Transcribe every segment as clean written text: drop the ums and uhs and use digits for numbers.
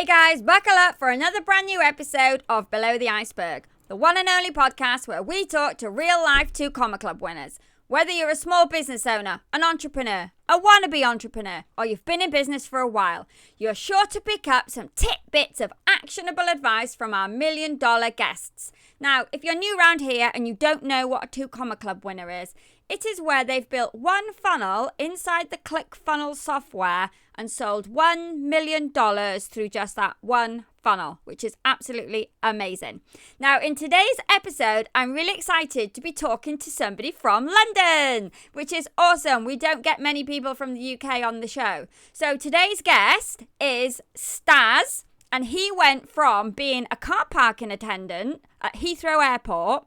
Hey guys, buckle up for another brand new episode of Below the Iceberg, the one and only podcast where we talk to real life 2 Comma Club winners. Whether you're a small business owner, an entrepreneur, a wannabe entrepreneur, or you've been in business for a while, you're sure to pick up some tidbits of actionable advice from our $1 million guests. Now, if you're new around here and you don't know what a 2 Comma Club winner is, it is where they've built one funnel inside the ClickFunnels software and sold $1 million through just that one funnel, which is absolutely amazing. Now, in today's episode, I'm really excited to be talking to somebody from London, which is awesome. We don't get many people from the UK on the show. So today's guest is Stas, and he went from being a car parking attendant at Heathrow Airport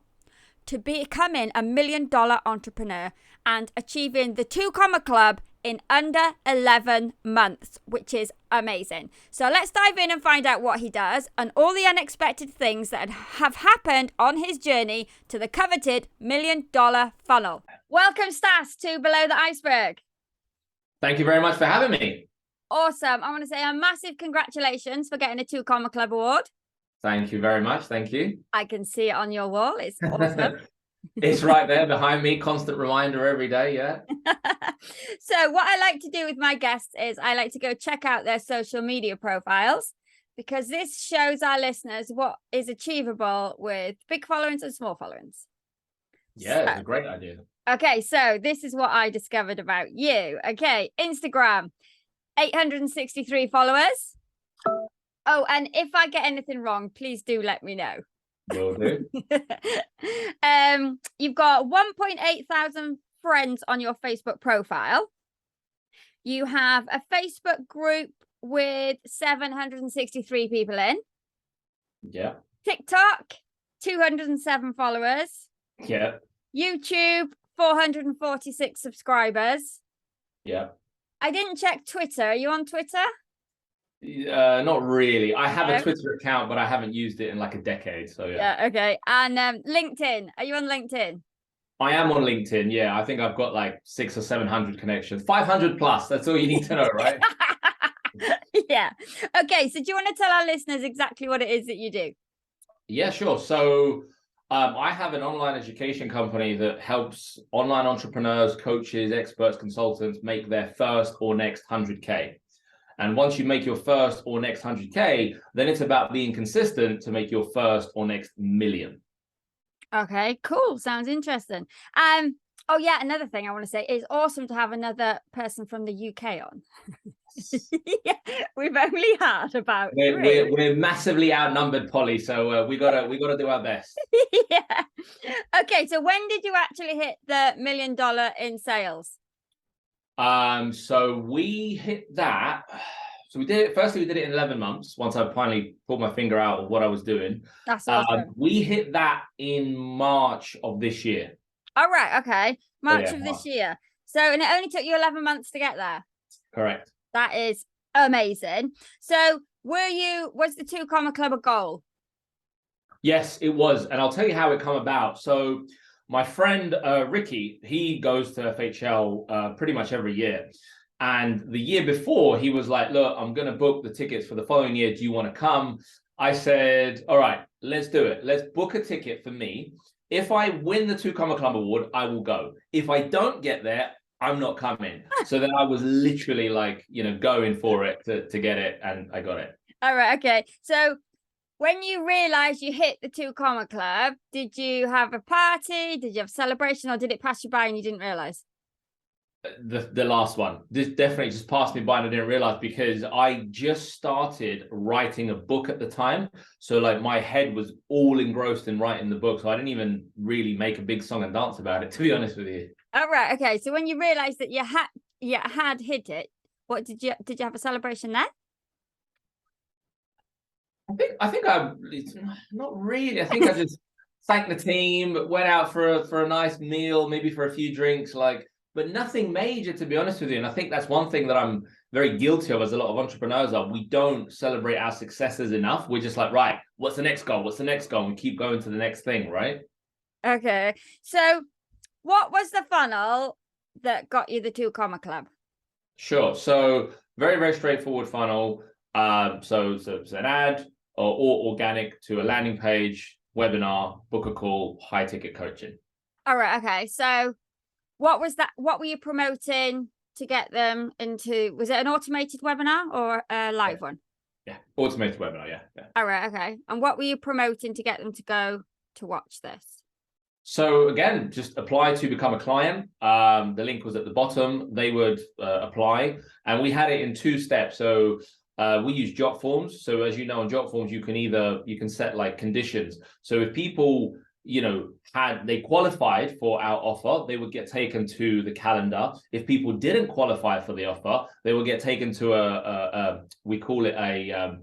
to becoming a $1 million entrepreneur and achieving the 2 Comma Club in under 11 months, which is amazing. So let's dive in and find out what he does and all the unexpected things that have happened on his journey to the coveted $1 million funnel. Welcome, Stas, to Below the Iceberg. Thank you very much for having me. Awesome. I want to say a massive congratulations for getting a 2 Comma Club award. Thank you very much. Thank you. I can see it on your wall. It's awesome. It's right there behind me. Constant reminder every day. Yeah. So what I like to do with my guests is I like to go check out their social media profiles, because this shows our listeners what is achievable with big followings and small followings. Yeah, it's a great idea. Okay, so this is what I discovered about you. Okay, Instagram, 863 followers. Oh, and if I get anything wrong, please do let me know. Will do. You've got 1.8 thousand friends on your Facebook profile. You have a Facebook group with 763 people in. Yeah. TikTok, 207 followers. Yeah. YouTube, 446 subscribers. Yeah. I didn't check Twitter. Are you on Twitter? Not really. I have a Twitter account, but I haven't used it in like a decade. So yeah. Okay. And LinkedIn. Are you on LinkedIn? I am on LinkedIn. Yeah, I think I've got like 600 or 700 connections. 500 plus. That's all you need to know, right? Yeah. Okay. So do you want to tell our listeners exactly what it is that you do? Yeah, sure. So I have an online education company that helps online entrepreneurs, coaches, experts, consultants make their first or next 100K. And once you make your first or next 100K, then it's about being consistent to make your first or next million. Okay, cool. Sounds interesting. Oh yeah, another thing I want to say, it's awesome to have another person from the UK on. Yeah, we've only had about we're massively outnumbered, Polly. So we gotta do our best. Yeah. Okay, so when did you actually hit the $1 million in sales? So we hit that. So we did it. Firstly, we did it in 11 months. Once I finally pulled my finger out of what I was doing. That's awesome. We hit that in March of this year. All right. Okay. March of this year. So, and it only took you 11 months to get there. Correct. That is amazing. So was the 2 Comma Club a goal? Yes, it was. And I'll tell you how it come about. So my friend, Ricky, he goes to FHL pretty much every year. And the year before, he was like, look, I'm going to book the tickets for the following year. Do you want to come? I said, all right, let's do it. Let's book a ticket for me. If I win the 2 Comma Club award, I will go. If I don't get there, I'm not coming. So then I was literally like, going for it to get it. And I got it. All right. Okay. So when you realized you hit the 2 Comma Club, did you have a party? Did you have a celebration, or did it pass you by and you didn't realize? The last one. This definitely just passed me by and I didn't realize, because I just started writing a book at the time. So like my head was all engrossed in writing the book. So I didn't even really make a big song and dance about it, to be honest with you. All right. Okay. So when you realized that you had hit it, what did you have a celebration then? I think not really. I think I just thanked the team, went out for a nice meal, maybe for a few drinks, but nothing major, to be honest with you. And I think that's one thing that I'm very guilty of, as a lot of entrepreneurs are. We don't celebrate our successes enough. We're just like, right, what's the next goal? What's the next goal? And we keep going to the next thing, right? Okay. So what was the funnel that got you the 2 Comma Club? Sure. So very, very straightforward funnel. So it's an ad or organic to a landing page, webinar, book a call, high ticket coaching. All right. Okay. So what was that? What were you promoting to get them into? Was it an automated webinar or a live one? Yeah, automated webinar. Yeah. All right. Okay. And what were you promoting to get them to go to watch this? So again, just apply to become a client. The link was at the bottom. They would apply, and we had it in 2 steps. So we use jot forms. So as you know, on jot forms, you can set like conditions. So if people, they qualified for our offer, they would get taken to the calendar. If people didn't qualify for the offer, they would get taken to we call it a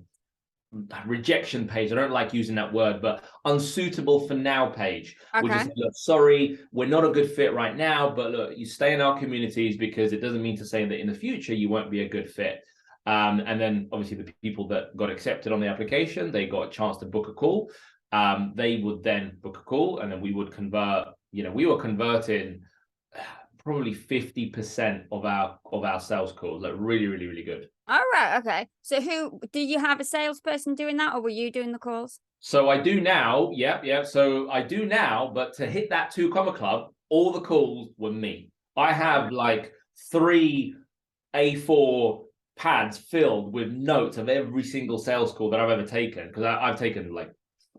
rejection page. I don't like using that word, but unsuitable for now page. Okay. Which is, look, sorry, we're not a good fit right now, but look, you stay in our communities because it doesn't mean to say that in the future you won't be a good fit. And then obviously the people that got accepted on the application, they got a chance to book a call. They would then book a call, and then we would convert. We were converting probably 50% of our sales calls. Like really, really, really good. All right. Okay. So did you have a salesperson doing that, or were you doing the calls? So I do now. Yeah. So I do now, but to hit that 2 Comma Club, all the calls were me. I have like 3 A4 pads filled with notes of every single sales call that I've ever taken, because I've taken like,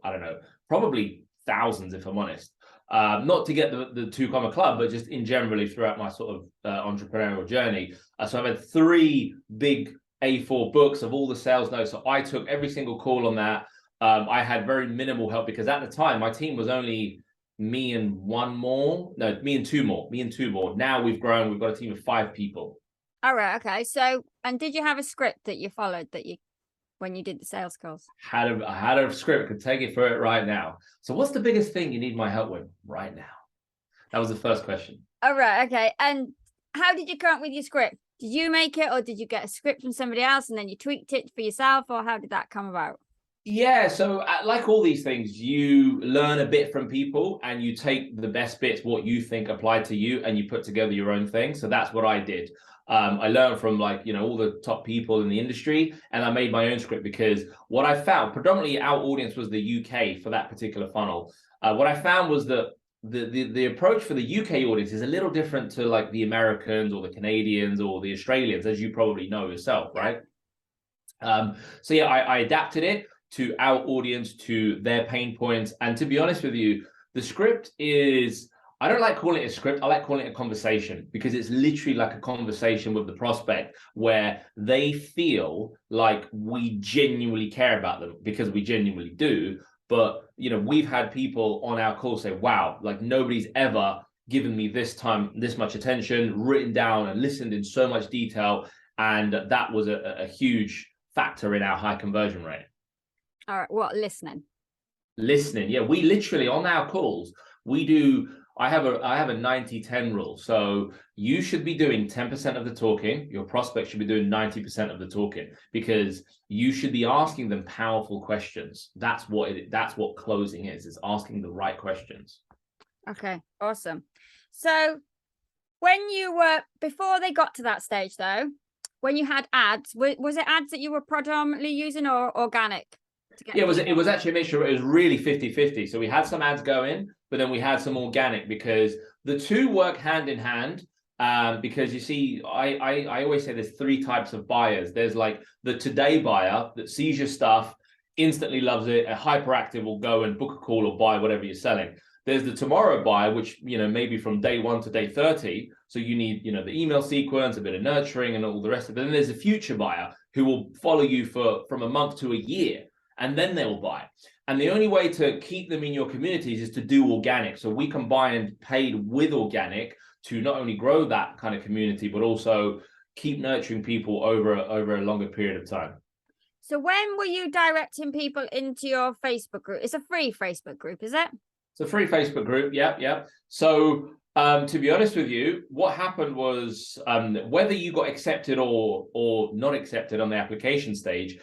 I don't know, probably thousands if I'm honest. Not to get the 2 Comma Club, but just in generally throughout my sort of entrepreneurial journey. So I've had 3 big A4 books of all the sales notes. So I took every single call on that. I had very minimal help because at the time my team was only me and 2 more. Now we've grown. We've got a team of 5 people. All right. Okay. So, and did you have a script that you followed when you did the sales calls? I had a script, could take it for it right now. So what's the biggest thing you need my help with right now? That was the first question. All right. Okay. And how did you come up with your script? Did you make it, or did you get a script from somebody else and then you tweaked it for yourself, or how did that come about? Yeah, so like all these things, you learn a bit from people and you take the best bits, what you think applied to you, and you put together your own thing. So that's what I did. I learned from all the top people in the industry, and I made my own script because what I found, predominantly our audience was the UK for that particular funnel. What I found was that the approach for the UK audience is a little different to like the Americans or the Canadians or the Australians, as you probably know yourself, right? So yeah, I adapted it to our audience, to their pain points. And to be honest with you, the script is, I don't like calling it a script. I like calling it a conversation, because it's literally like a conversation with the prospect where they feel like we genuinely care about them, because we genuinely do. But, we've had people on our call say, wow, like nobody's ever given me this much attention, written down and listened in so much detail. And that was a huge factor in our high conversion rate. All right. What? Listening. Yeah. We literally on our calls, I have a 90-10 rule. So you should be doing 10% of the talking. Your prospect should be doing 90% of the talking, because you should be asking them powerful questions. That's what closing is asking the right questions. Okay. Awesome. So before they got to that stage though, when you had ads, was it ads that you were predominantly using, or organic? Yeah, it was actually a mixture. It was really 50-50. So we had some ads going, but then we had some organic, because the 2 work hand in hand. Because you see, I always say there's 3 types of buyers. There's like the today buyer that sees your stuff, instantly loves it, a hyperactive, will go and book a call or buy whatever you're selling. There's the tomorrow buyer, which, maybe from day 1 to day 30. So you need, the email sequence, a bit of nurturing and all the rest of it. Then there's a future buyer who will follow you from a month to a year, and then they'll buy. And the only way to keep them in your communities is to do organic. So we combine paid with organic to not only grow that kind of community, but also keep nurturing people over a longer period of time. So when were you directing people into your Facebook group? It's a free Facebook group, is it? It's a free Facebook group. Yeah. So to be honest with you, what happened was whether you got accepted or not accepted on the application stage,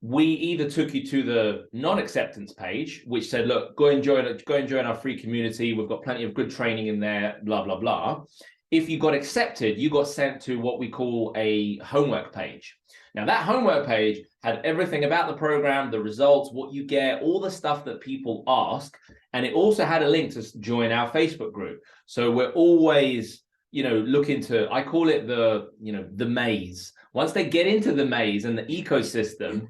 we either took you to the non-acceptance page, which said, look, go and join our free community. We've got plenty of good training in there, blah, blah, blah. if you got accepted, you got sent to what we call a homework page. Now, that homework page had everything about the program, the results, what you get, all the stuff that people ask. And it also had a link to join our Facebook group. So we're always, looking to, I call it the maze. Once they get into the maze and the ecosystem,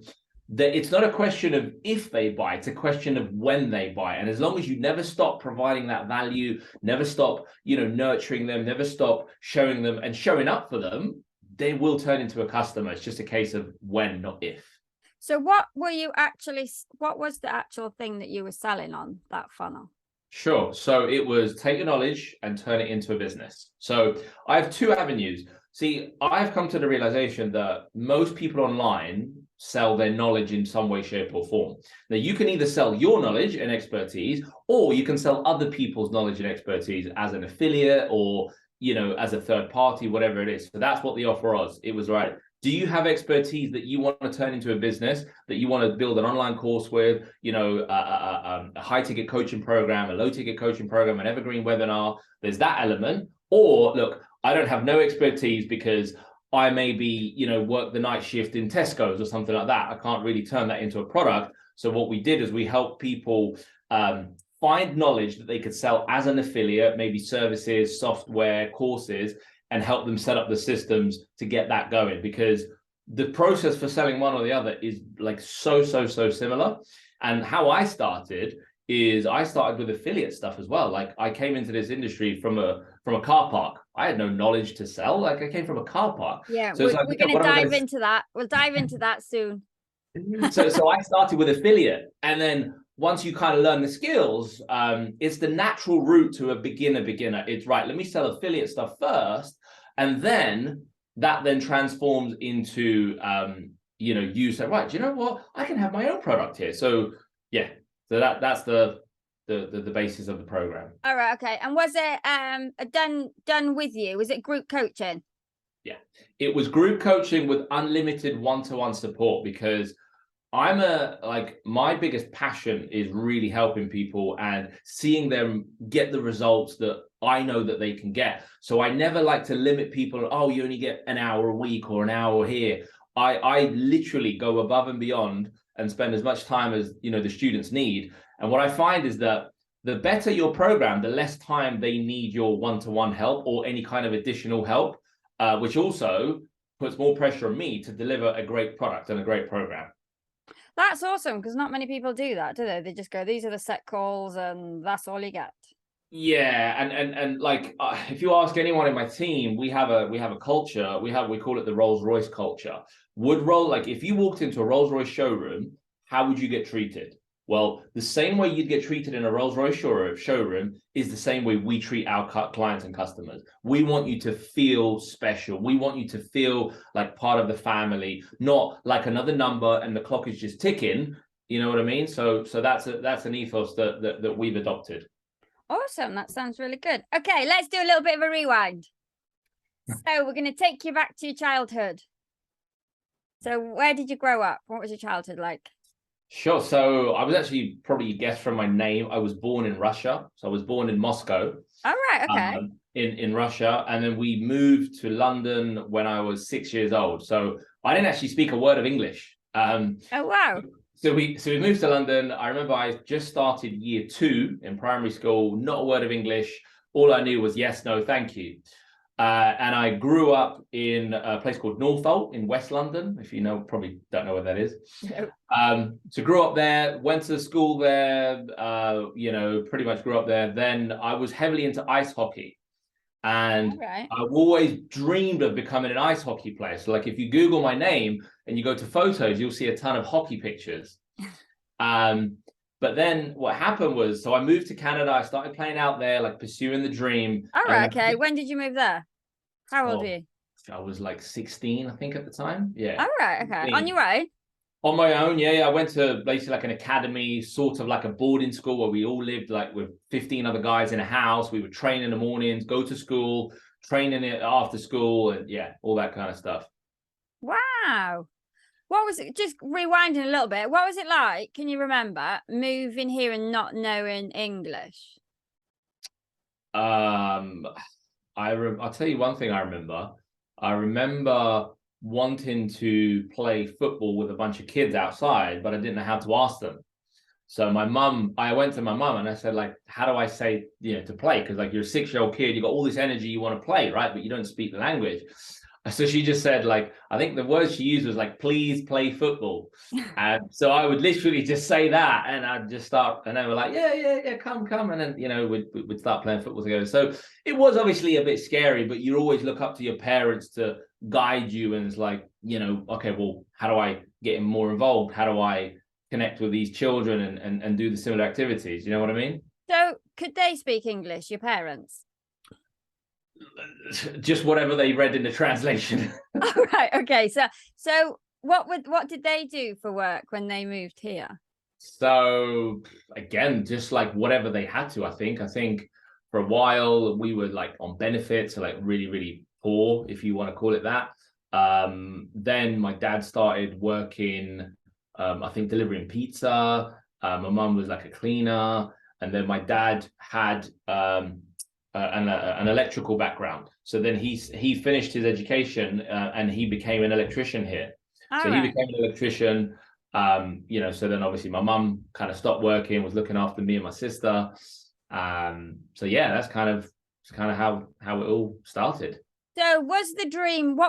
that it's not a question of if they buy, it's a question of when they buy. And as long as you never stop providing that value, never stop, nurturing them, never stop showing them and showing up for them, they will turn into a customer. It's just a case of when, not if. So what was the actual thing that you were selling on that funnel? Sure. So it was take your knowledge and turn it into a business. So I have two avenues. See, I've come to the realization that most people online sell their knowledge in some way, shape, or form. Now, you can either sell your knowledge and expertise, or you can sell other people's knowledge and expertise as an affiliate or, as a third party, whatever it is. So that's what the offer was. It was right. Do you have expertise that you want to turn into a business, that you want to build an online course with, a high ticket coaching program, a low ticket coaching program, an evergreen webinar? There's that element. Or look, I don't have no expertise because I maybe, work the night shift in Tesco's or something like that. I can't really turn that into a product. So what we did is we helped people find knowledge that they could sell as an affiliate, maybe services, software, courses, and help them set up the systems to get that going, because the process for selling one or the other is like so similar. And how I started is I started with affiliate stuff as well. Like I came into this industry from a car park. I had no knowledge to sell. Like I came from a car park. Yeah, so we're going to dive into that. We'll dive into that soon. So I started with affiliate, and then once you kind of learn the skills, it's the natural route to a beginner. It's right, let me sell affiliate stuff first, and then that then transforms into, you say, right, do you know what? I can have my own product here. So yeah, so that's the basis of the program. All right, okay. And was it done with you? Was it group coaching? Yeah, it was group coaching with unlimited one-to-one support, because my biggest passion is really helping people and seeing them get the results that I know that they can get. So I never like to limit people. Oh, you only get an hour a week or an hour here. I literally go above and beyond and spend as much time as, the students need. And what I find is that the better your program, the less time they need your one-to-one help or any kind of additional help, which also puts more pressure on me to deliver a great product and a great program. That's awesome, because not many people do that, do they? They just go, these are the set calls and that's all you get. Yeah, and like if you ask anyone in my team, we have a culture. We call it the Rolls-Royce culture. If you walked into a Rolls-Royce showroom, how would you get treated? Well, the same way you'd get treated in a Rolls-Royce showroom is the same way we treat our clients and customers. We want you to feel special. We want you to feel like part of the family, not like another number and the clock is just ticking. You know what I mean? So that's an ethos that we've adopted. Awesome. That sounds really good. Okay, let's do a little bit of a rewind. So we're going to take you back to your childhood. So where did you grow up? What was your childhood like? Sure. So I was actually, probably you guessed from my name, I was born in Russia. So I was born in Moscow. All right. Okay. In Russia. And then we moved to London when I was 6 years old. So I didn't actually speak a word of English. Oh, wow. So we moved to London. I remember I just started year 2 in primary school, not a word of English. All I knew was yes, no, thank you. And I grew up in a place called Northolt in West London. If you know, probably don't know where that is. No. So grew up there, went to school there, pretty much grew up there. Then I was heavily into ice hockey. And right. I've always dreamed of becoming an ice hockey player. So like if you Google my name and you go to photos, you'll see a ton of hockey pictures. But then what happened was, so I moved to Canada. I started playing out there, like pursuing the dream. All right. Okay. When did you move there? How old were you? I was like 16, I think, at the time. Yeah. All right. Okay. 16. On your own? On my own. Yeah. I went to basically like an academy, sort of like a boarding school where we all lived like with 15 other guys in a house. We would train in the mornings, go to school, train in it after school, and yeah, all that kind of stuff. Wow. What was it? Just rewinding a little bit. What was it like? Can you remember moving here and not knowing English? I'll tell you one thing I remember. I remember wanting to play football with a bunch of kids outside, but I didn't know how to ask them. So I went to my mum and I said, like, how do I say, to play? Because like you're a 6-year-old kid, you got all this energy, you want to play, right? But you don't speak the language. So she just said, like, I think the word she used was like, please play football. And so I would literally just say that, and I'd just start, and they were like, yeah, come. And then, we'd start playing football together. So it was obviously a bit scary, but you always look up to your parents to guide you. And it's like, okay, well, how do I get more involved? How do I connect with these children and do the similar activities? You know what I mean? So could they speak English, your parents? Just whatever they read in the translation. Oh, right. Okay. So what did they do for work when they moved here? So again, just like whatever they had to. I think for a while we were like on benefits, so like really, really poor, if you want to call it that. Then my dad started working, I think delivering pizza. My mum was like a cleaner, and then my dad had an electrical background. So then he finished his education and he became an electrician here. He became an electrician. So then obviously my mum kind of stopped working, was looking after me and my sister. So yeah, that's kind of how it all started. So what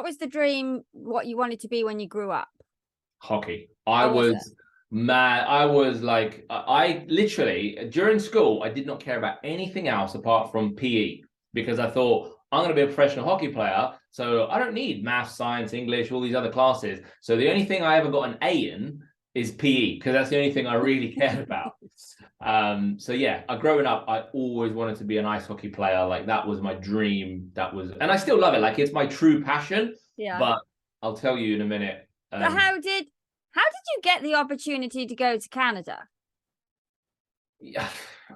was the dream, what you wanted to be when you grew up? Hockey. I was mad. I was like, I literally, during school, I did not care about anything else apart from PE, because I thought, I'm going to be a professional hockey player, so I don't need math, science, English, all these other classes. So the only thing I ever got an A in is PE, because that's the only thing I really cared about. So yeah, growing up, I always wanted to be an ice hockey player. Like that was my dream. And I still love it. Like it's my true passion. Yeah. But I'll tell you in a minute. So how did you get the opportunity to go to Canada? Yeah,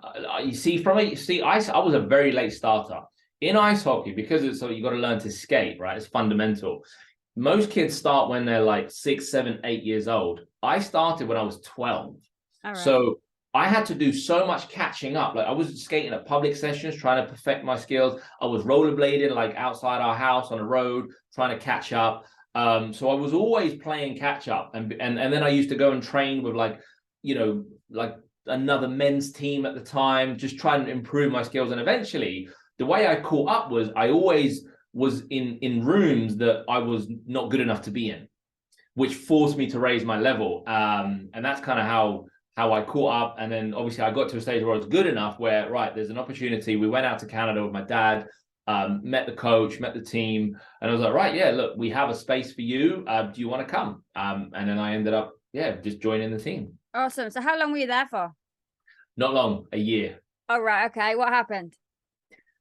I was a very late starter in ice hockey, because it's so you got to learn to skate, right? It's fundamental. Most kids start when they're like 6, 7, 8 years old. I started when I was 12. Right. So I had to do so much catching up. Like I was skating at public sessions, trying to perfect my skills. I was rollerblading like outside our house on a road, trying to catch up. So I was always playing catch up, and then I used to go and train with like another men's team at the time, just trying to improve my skills. And eventually the way I caught up was I always was in rooms that I was not good enough to be in, which forced me to raise my level. And that's kind of how I caught up. And then obviously I got to a stage where I was good enough where, right, there's an opportunity. We went out to Canada with my dad, met the coach, met the team, and I was like, right, yeah, look, we have a space for you. Do you want to come? And then I ended up, just joining the team. Awesome. So how long were you there for? Not long, a year. Oh, right. Okay. What happened?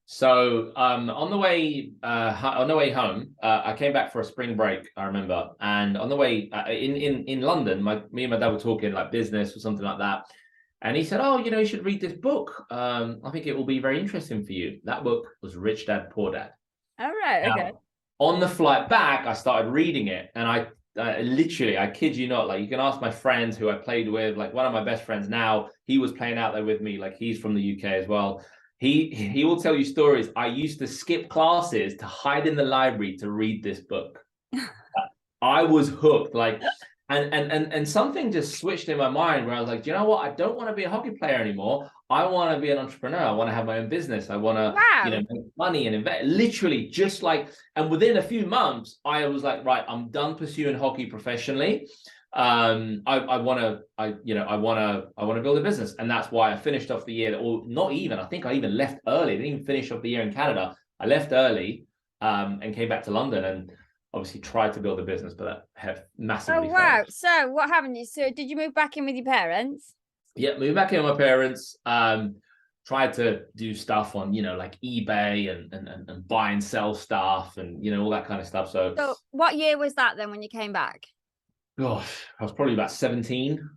So on the way home, I came back for a spring break, I remember. And on the way in London, me and my dad were talking like business or something like that. And he said, oh, you should read this book. I think it will be very interesting for you. That book was Rich Dad, Poor Dad. All right. Okay. Now, on the flight back, I started reading it. And I literally, I kid you not, like you can ask my friends who I played with, like one of my best friends now, he was playing out there with me. Like he's from the UK as well. He will tell you stories. I used to skip classes to hide in the library to read this book. I was hooked. Like, and something just switched in my mind where I was like, do you know what? I don't want to be a hockey player anymore. I want to be an entrepreneur. I want to have my own business. I want to, make money and invest. Literally, just like, and within a few months, I was like, right, I'm done pursuing hockey professionally. I want to build a business, and that's why I finished off the year, or not even, I think I even left early. I didn't even finish off the year in Canada. I left early and came back to London and obviously tried to build a business, but that have massively failed. Wow. Failed. So what happened? So did you move back in with your parents? Yeah, moved back in with my parents. Tried to do stuff on, like eBay and buy and sell stuff and, all that kind of stuff. So what year was that then when you came back? Gosh, I was probably about 17.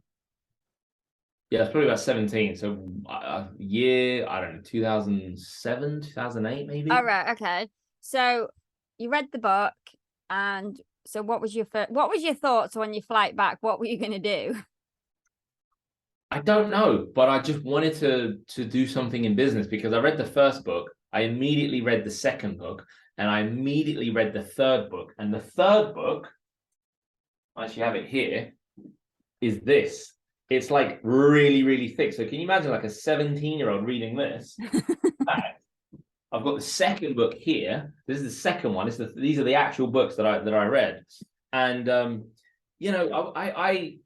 Yeah, I was probably about 17. So a year, I don't know, 2007, 2008, maybe. All right. Okay. So you read the book, and so what was your thoughts on your flight back? What were you going to do? I don't know, but I just wanted to do something in business because I read the first book. I immediately read the second book, and I immediately read the third book. And the third book, I actually have it here, is this. It's like really, really thick. So can you imagine like a 17-year-old reading this? I've got the second book here. This is the second one. These are the actual books that I read. And you know, I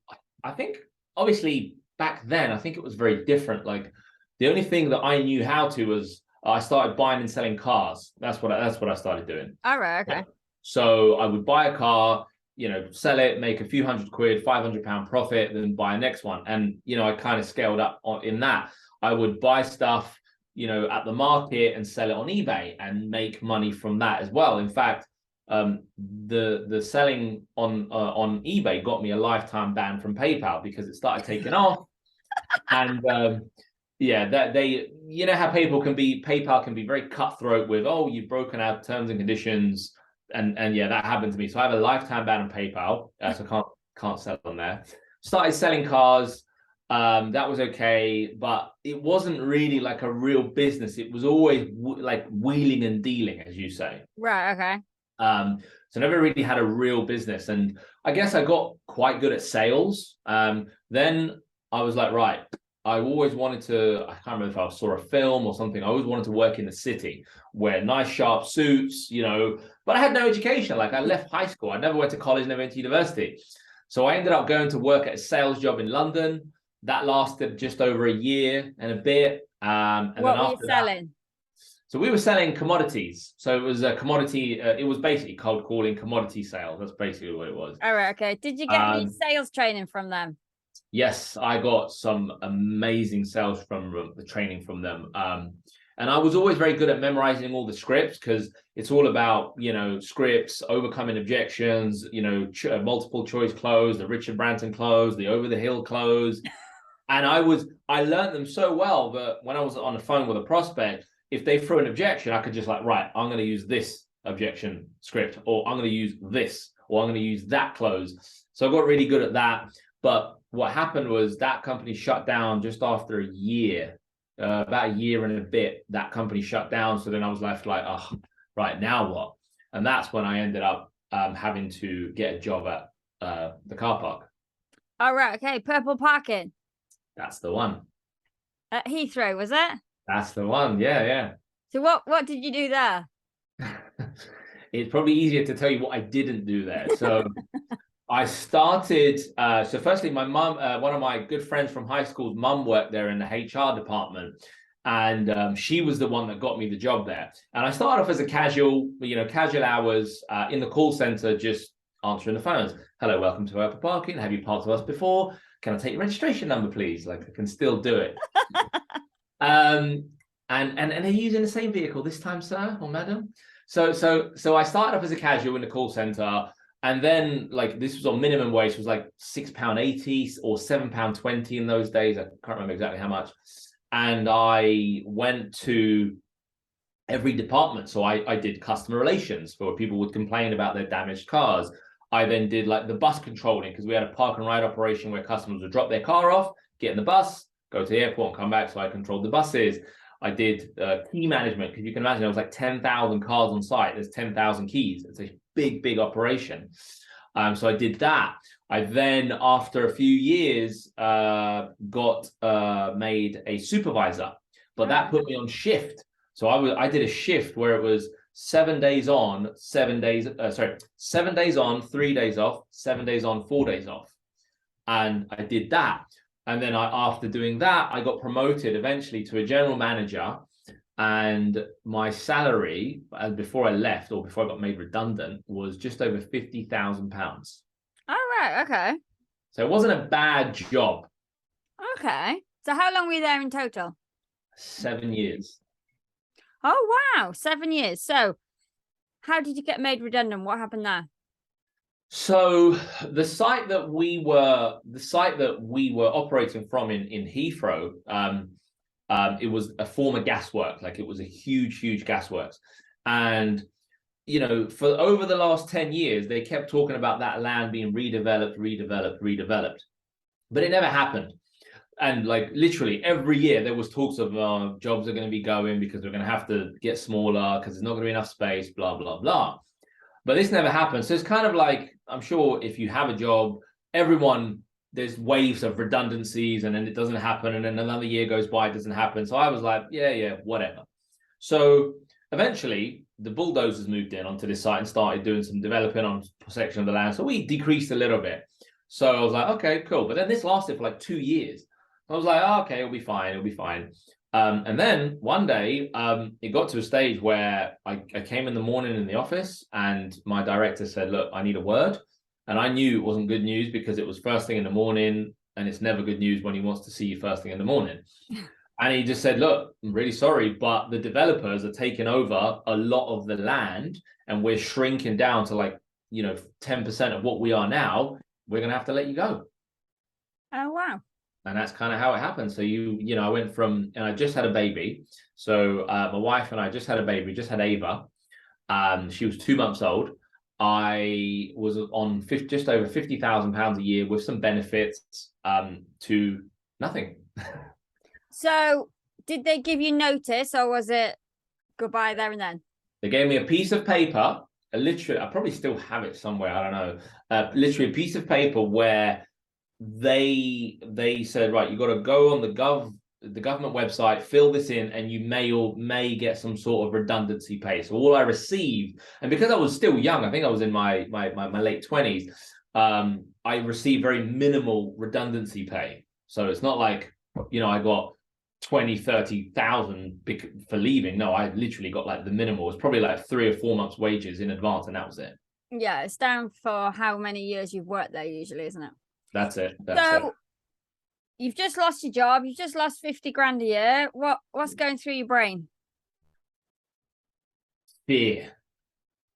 think obviously back then I think it was very different. Like the only thing that I knew how to was I started buying and selling cars. That's what I started doing. All right, okay. Yeah. So I would buy a car, you know, sell it, make a few £100, £500 profit, then buy a next one. And you know, I kind of scaled up in that. I would buy stuff, you know, at the market and sell it on eBay and make money from that as well. In fact, the selling on eBay got me a lifetime ban from PayPal because it started taking off. And yeah, that you know how PayPal can be very cutthroat with, oh, you've broken our terms and conditions, and yeah, that happened to me. So I have a lifetime ban on PayPal, so can't sell on there. Started selling cars. That was okay, but it wasn't really like a real business. It was always like wheeling and dealing, as you say. Right, okay. So never really had a real business. And I guess I got quite good at sales. Then I was like, right, I always wanted to, I can't remember if I saw a film or something. I always wanted to work in the city, wear nice sharp suits, you know, but I had no education. Like I left high school. I never went to college, never went to university. So I ended up going to work at a sales job in London. That lasted just over a year and a bit. And what then were you selling? So we were selling commodities. So it was a commodity. It was basically cold calling, commodity sales. That's basically what it was. All right, okay. Did you get any sales training from them? Yes, I got some amazing sales from the training from them. And I was always very good at memorizing all the scripts because it's all about, you know, scripts, overcoming objections, you know, multiple choice close, the Richard Branson close, the over the hill close. And I learned them so well that when I was on the phone with a prospect, if they threw an objection, I could just like, right, I'm going to use this objection script, or I'm going to use this, or I'm going to use that close. So I got really good at that. But what happened was that company shut down just after a year, about a year and a bit. That company shut down. So then I was left like, oh, right, now what? And that's when I ended up having to get a job at the car park. All right, okay. Purple parking. That's the one. At Heathrow, was it? That's the one. Yeah, yeah. So what did you do there? It's probably easier to tell you what I didn't do there. So I started, so firstly, my mum, one of my good friends from high school's mum worked there in the HR department. And she was the one that got me the job there. And I started off as a casual, you know, casual hours in the call center, just answering the phones. Hello, welcome to Purple Parking. Have you parked with us before? Can I take your registration number, please? Like I can still do it. And are you using the same vehicle this time, sir or madam? So I started off as a casual in the call center. And then like this was on minimum wage, it was like £6.80 or £7.20 in those days. I can't remember exactly how much. And I went to every department. So I did customer relations for people would complain about their damaged cars. I then did like the bus controlling because we had a park and ride operation where customers would drop their car off, get in the bus, go to the airport and come back. So I controlled the buses. I did key management because you can imagine there was like 10,000 cars on site. There's 10,000 keys. It's a big operation. So I did that. I then, after a few years, got made a supervisor, but that put me on shift. So I did a shift where it was 7 days on, 7 days, 7 days on, 3 days off, 7 days on, 4 days off. And I did that. And then after doing that, I got promoted eventually to a general manager. And my salary, before I left or before I got made redundant, was just over £50,000. All right, okay. So it wasn't a bad job. Okay. So how long were you there in total? 7 years. Oh, wow. 7 years. So how did you get made redundant? What happened there? So the site that we were operating from in Heathrow, it was a former gaswork, like it was a huge gasworks. And, you know, for over the last 10 years, they kept talking about that land being redeveloped. But it never happened. And like literally every year there was talks of jobs are going to be going because we're going to have to get smaller because there's not going to be enough space, blah, blah, blah. But this never happened. So it's kind of like, I'm sure if you have a job, there's waves of redundancies and then it doesn't happen. And then another year goes by, it doesn't happen. So I was like, yeah, whatever. So eventually the bulldozers moved in onto this site and started doing some developing on a section of the land. So we decreased a little bit. So I was like, okay, cool. But then this lasted for like 2 years. I was like, oh, okay, it'll be fine. And then one day, it got to a stage where I came in the morning in the office and my director said, look, I need a word. And I knew it wasn't good news because it was first thing in the morning and it's never good news when he wants to see you first thing in the morning. And he just said, look, I'm really sorry, but the developers are taking over a lot of the land and we're shrinking down to like, 10% of what we are now. We're going to have to let you go. Oh, wow. And that's kind of how it happened. So I went from, and I just had a baby. So my wife and I just had a baby, just had Ava. She was 2 months old. I was on just over £50,000 a year with some benefits to nothing. So did they give you notice or was it goodbye there and then? They gave me a piece of paper, literally, I probably still have it somewhere, I don't know, literally a piece of paper where they said, right, you got to go on the government website, fill this in, and you may get some sort of redundancy pay. So all I received, and because I was still young, I think I was in my late 20s, I received very minimal redundancy pay. So it's not like, I got 20,000-30,000 for leaving. No, I literally got like the minimal. It's probably like 3 or 4 months wages in advance, and that was it. Yeah, it's down for how many years you've worked there usually, isn't it? That's it. You've just lost your job. You've just lost 50 grand a year. What's going through your brain? Fear.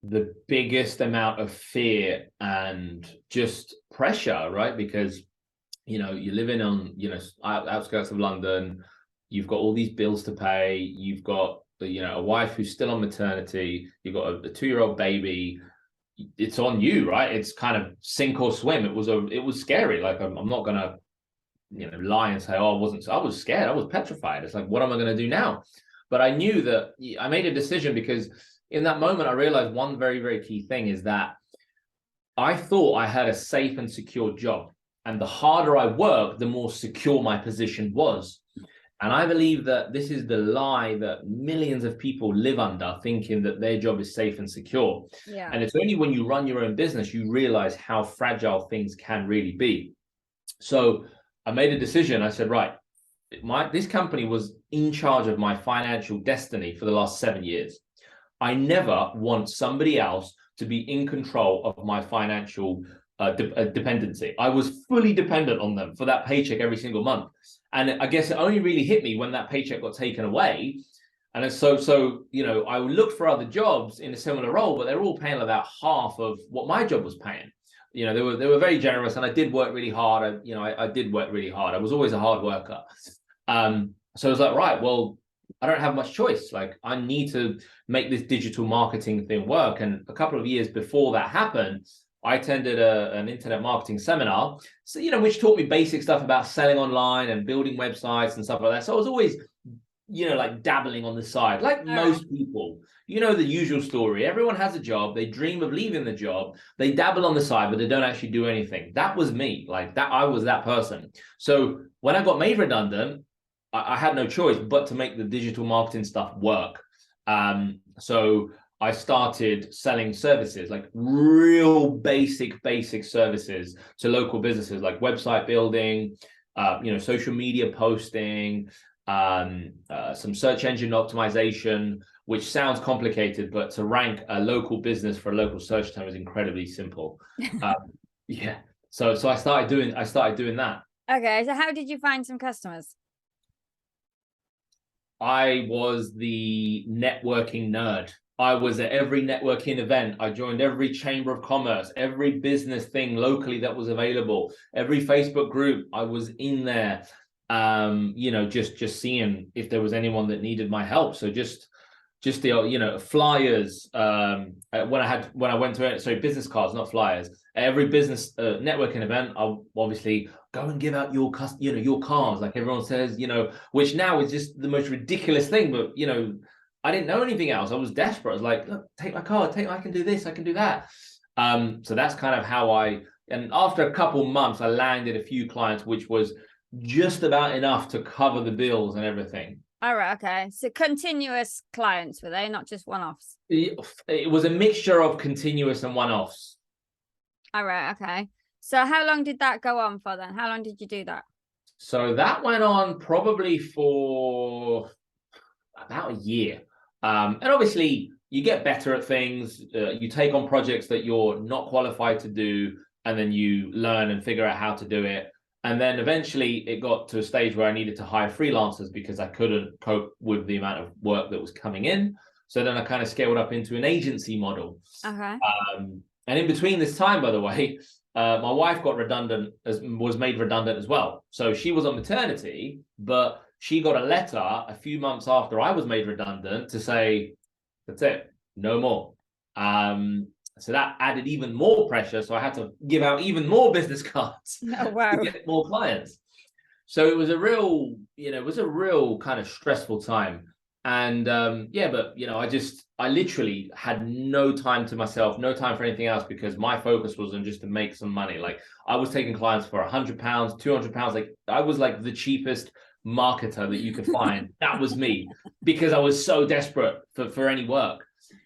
The biggest amount of fear and just pressure, right? Because, you're living on, outskirts of London. You've got all these bills to pay. You've got, a wife who's still on maternity. You've got a 2-year-old baby. It's on you, right? It's kind of sink or swim. It was scary. Like I'm not gonna, lie and say, oh, I was scared. I was petrified. It's like, what am I gonna do now? But I knew that I made a decision because in that moment I realized one very, very key thing is that I thought I had a safe and secure job, and the harder I worked, the more secure my position was. And I believe that this is the lie that millions of people live under, thinking that their job is safe and secure. Yeah. And it's only when you run your own business, you realize how fragile things can really be. So I made a decision. I said, right, this company was in charge of my financial destiny for the last 7 years. I never want somebody else to be in control of my financial dependency. I was fully dependent on them for that paycheck every single month. And I guess it only really hit me when that paycheck got taken away. And so I looked for other jobs in a similar role, but they're all paying about half of what my job was paying. They were very generous, and I did work really hard. I did work really hard. I was always a hard worker. So I was like, right, well, I don't have much choice. Like, I need to make this digital marketing thing work. And a couple of years before that happened, I attended an internet marketing seminar, so, which taught me basic stuff about selling online and building websites and stuff like that. So I was always, like dabbling on the side, like most people, the usual story. Everyone has a job. They dream of leaving the job. They dabble on the side, but they don't actually do anything. That was me. Like that, I was that person. So when I got made redundant, I had no choice but to make the digital marketing stuff work. So I started selling services, like real basic services to local businesses, like website building, social media posting, some search engine optimization, which sounds complicated, but to rank a local business for a local search term is incredibly simple. Yeah. So I started doing that. Okay. So how did you find some customers? I was the networking nerd. I was at every networking event. I joined every chamber of commerce, every business thing locally that was available, every Facebook group. I was in there, just seeing if there was anyone that needed my help. So just the flyers. When I went to business cards, not flyers. Every business networking event, I obviously go and give out your cars, like everyone says, which now is just the most ridiculous thing. But, I didn't know anything else. I was desperate. I was like, look, take my card, I can do this, I can do that. So that's kind of how and after a couple months, I landed a few clients, which was just about enough to cover the bills and everything. All right, okay. So continuous clients, were they, not just one-offs? It was a mixture of continuous and one-offs. All right, okay. So how long did that go on for then? How long did you do that? So that went on probably for about a year. And obviously, you get better at things. You take on projects that you're not qualified to do, and then you learn and figure out how to do it. And then eventually it got to a stage where I needed to hire freelancers because I couldn't cope with the amount of work that was coming in. So then I kind of scaled up into an agency model. Okay. And in between this time, by the way, my wife was made redundant as well. So she was on maternity, but she got a letter a few months after I was made redundant to say, that's it, no more. So that added even more pressure. So I had to give out even more business cards to get more clients. So it was a real kind of stressful time. And but I literally had no time to myself, no time for anything else, because my focus was on just to make some money. Like I was taking clients for £100, £200. Like I was like the cheapest marketer that you could find. That was me, because I was so desperate for any work.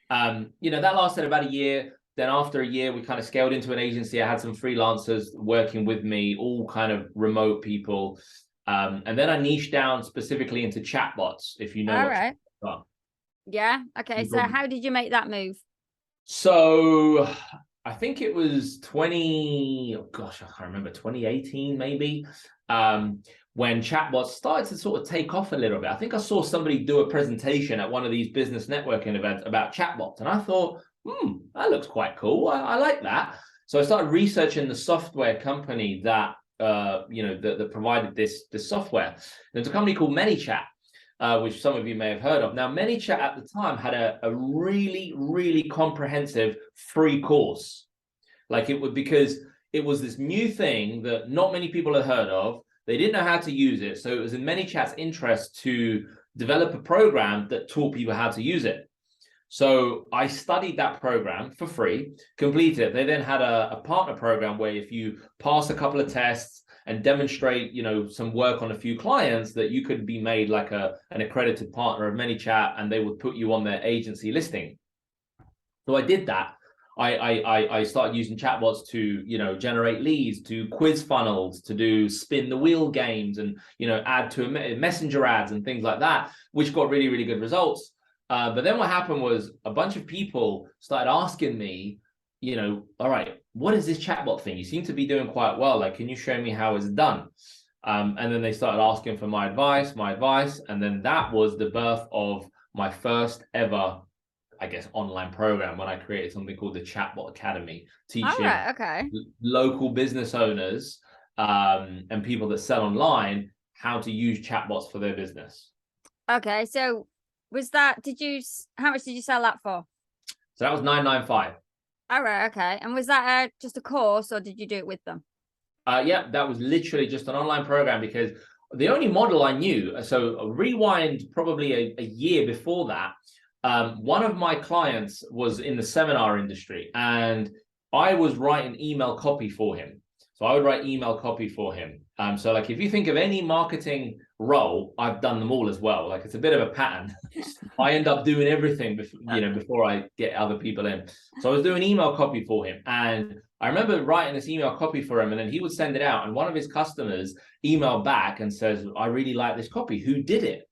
That lasted about a year. Then after a year, we kind of scaled into an agency. I had some freelancers working with me, all kind of remote people. And then I niched down specifically into chatbots, if you know. All right. Yeah. Okay. So how did you make that move? So I think it was 2018 maybe, when chatbots started to sort of take off a little bit. I think I saw somebody do a presentation at one of these business networking events about chatbots, and I thought, that looks quite cool. I like that. So I started researching the software company that that provided this software. There's a company called ManyChat, which some of you may have heard of. Now, ManyChat at the time had a really, really comprehensive free course. Because it was this new thing that not many people had heard of. They didn't know how to use it. So it was in ManyChat's interest to develop a program that taught people how to use it. So I studied that program for free, completed it. They then had a partner program where if you pass a couple of tests and demonstrate, some work on a few clients, that you could be made like an accredited partner of ManyChat, and they would put you on their agency listing. So I did that. I started using chatbots to, generate leads, to quiz funnels, to do spin the wheel games, and, add to messenger ads and things like that, which got really, really good results. But then what happened was a bunch of people started asking me, all right, what is this chatbot thing? You seem to be doing quite well. Like, can you show me how it's done? And then they started asking for my advice. And then that was the birth of my first ever, I guess, online program, when I created something called the Chatbot Academy, teaching local business owners and people that sell online how to use chatbots for their business. Okay, so how much did you sell that for? So that was $995. All right, okay. And was that just a course, or did you do it with them? Yeah, that was literally just an online program, because the only model I knew, so rewind probably a year before that, one of my clients was in the seminar industry, and I was writing email copy for him. So I would write email copy for him. So like, if you think of any marketing role, I've done them all as well. Like, it's a bit of a pattern. I end up doing everything before I get other people in. So I was doing email copy for him, and I remember writing this email copy for him, and then he would send it out, and one of his customers emailed back and says, I really like this copy. Who did it?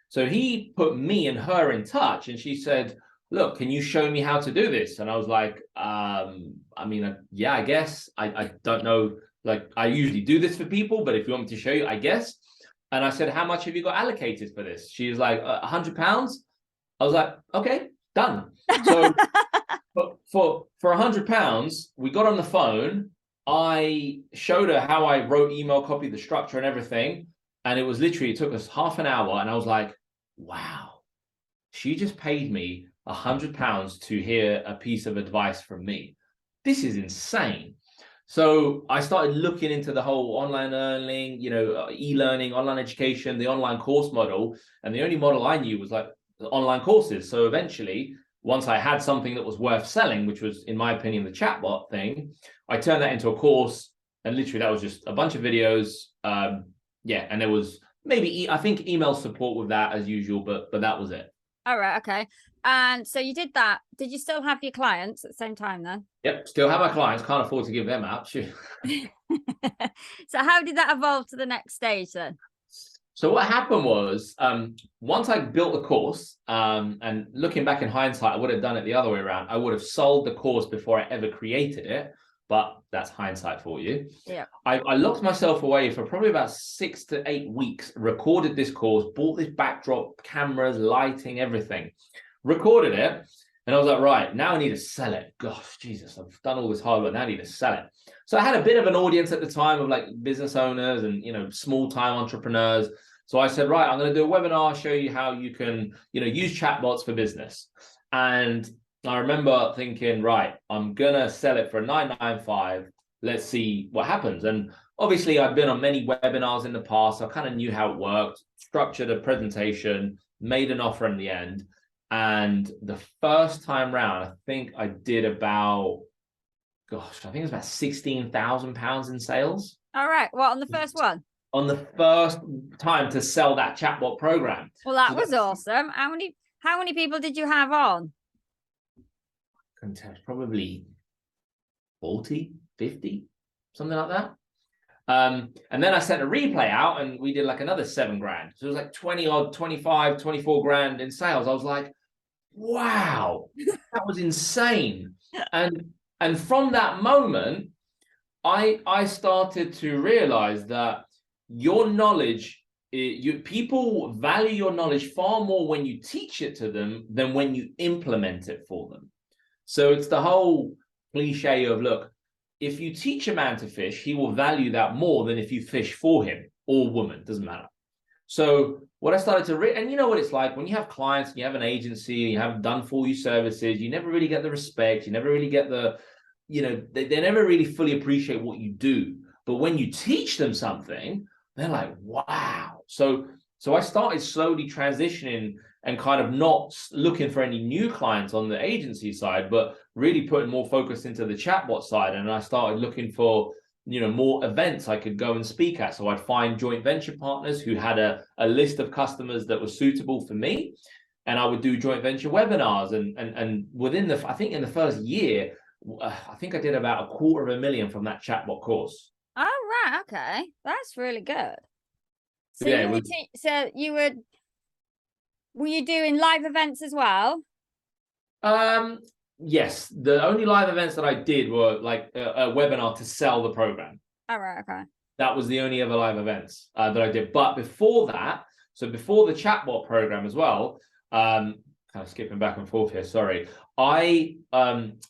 So he put me and her in touch, and she said, look, can you show me how to do this? And I was like, yeah, I guess. I don't know. Like, I usually do this for people, but if you want me to show you, I guess. And I said, how much have you got allocated for this? She was like, £100. I was like, okay, done. So for £100, we got on the phone. I showed her how I wrote email copy, the structure and everything. And it took us half an hour. And I was like, wow, she just paid me £100 to hear a piece of advice from me. This is insane. So I started looking into the whole online learning, e-learning, online education, the online course model. And the only model I knew was like the online courses. So eventually, once I had something that was worth selling, which was, in my opinion, the chatbot thing, I turned that into a course. And literally that was just a bunch of videos. And there was maybe, I think, email support with that as usual, but that was it. All right, okay. And so you did that. Did you still have your clients at the same time then? Yep, still have my clients. Can't afford to give them out. So how did that evolve to the next stage then? So what happened was, once I built the course, and looking back in hindsight, I would have done it the other way around. I would have sold the course before I ever created it, but that's hindsight for you. Yeah. I locked myself away for probably about 6 to 8 weeks, recorded this course, bought this backdrop, cameras, lighting, everything, recorded it. And I was like, right, now I need to sell it. Gosh, Jesus, I've done all this hard work. Now I need to sell it. So I had a bit of an audience at the time of like business owners and, small time entrepreneurs. So I said, right, I'm going to do a webinar, show you how you can, use chatbots for business. And I remember thinking, right, I'm going to sell it for $9.95. Let's see what happens. And obviously I've been on many webinars in the past. I kind of knew how it worked, structured a presentation, made an offer in the end. And the first time round, I think I did about, I think it was about £16,000 in sales. All right. Well, on the first one? On the first time to sell that chatbot program. Well, that was awesome. How many people did you have on? Probably 40, 50, something like that. And then I sent a replay out and we did like another $7,000. So it was like 20 odd, 25, 24 grand in sales. I was like, wow, that was insane. And from that moment, I started to realize that your knowledge, people value your knowledge far more when you teach it to them than when you implement it for them. So it's the whole cliche of, look, if you teach a man to fish, he will value that more than if you fish for him or woman, doesn't matter. So what I started to and you know what it's like when you have clients and you have an agency and you have done for you services, you never really get the respect, you never really get the, they never really fully appreciate what you do. But when you teach them something, they're like, wow. So I started slowly transitioning and kind of not looking for any new clients on the agency side, but really putting more focus into the chatbot side. And I started looking for, more events I could go and speak at. So I'd find joint venture partners who had a list of customers that was suitable for me. And I would do joint venture webinars. And within I think in the first year, I think I did about $250,000 from that chatbot course. Oh, right. Okay. That's really good. So yeah, were you doing live events as well? Yes, the only live events that I did were like a webinar to sell the program. All right, okay. That was the only other live events that I did. But before that, so before the chatbot program as well, kind of skipping back and forth here, sorry. I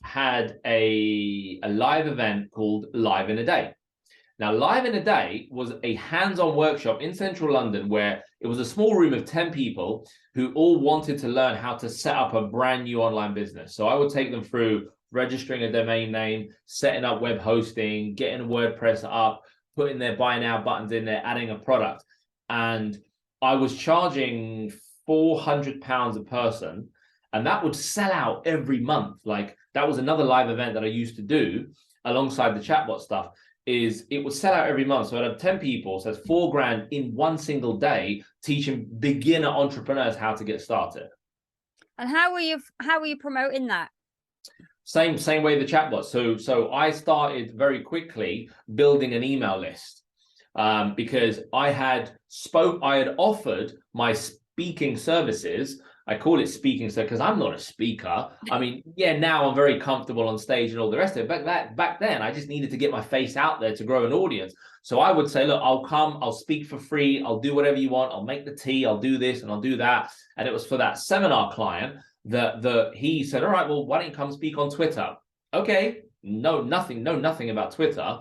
had a live event called Live in a Day. Now, Live in a Day was a hands-on workshop in central London where it was a small room of 10 people who all wanted to learn how to set up a brand new online business. So I would take them through registering a domain name, setting up web hosting, getting WordPress up, putting their buy now buttons in there, adding a product. And I was charging £400 a person, and that would sell out every month. Like that was another live event that I used to do alongside the chatbot stuff. It would sell out every month. So I'd have 10 people, so that's $4,000 in one single day, teaching beginner entrepreneurs how to get started. And how were you promoting that? Same way the chatbot. So I started very quickly building an email list because I had offered my speaking services. I call it speaking so because I'm not a speaker. I mean, yeah, now I'm very comfortable on stage and all the rest of it. Back then, I just needed to get my face out there to grow an audience. So I would say, look, I'll come, I'll speak for free, I'll do whatever you want, I'll make the tea, I'll do this and I'll do that. And it was for that seminar client that he said, all right, well, why don't you come speak on Twitter? Okay, know nothing about Twitter.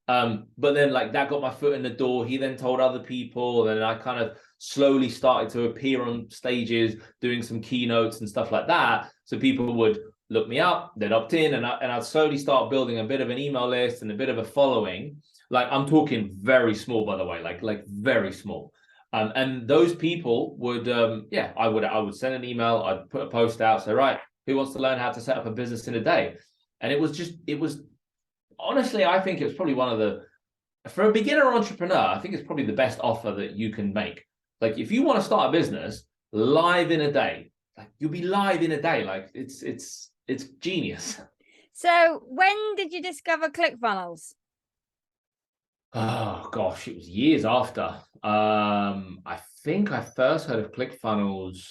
But then like that got my foot in the door. He then told other people, and I kind of slowly started to appear on stages doing some keynotes and stuff like that. So people would look me up, they'd opt in, and I'd slowly start building a bit of an email list and a bit of a following. Like, I'm talking very small, by the way, like very small. And those people would, I would send an email, I'd put a post out, say, right, who wants to learn how to set up a business in a day? And it was honestly, I think it was probably for a beginner entrepreneur, I think it's probably the best offer that you can make. Like, if you want to start a business live in a day, like, you'll be live in a day. Like, it's genius. So when did you discover ClickFunnels? Oh gosh, it was years after. I think I first heard of ClickFunnels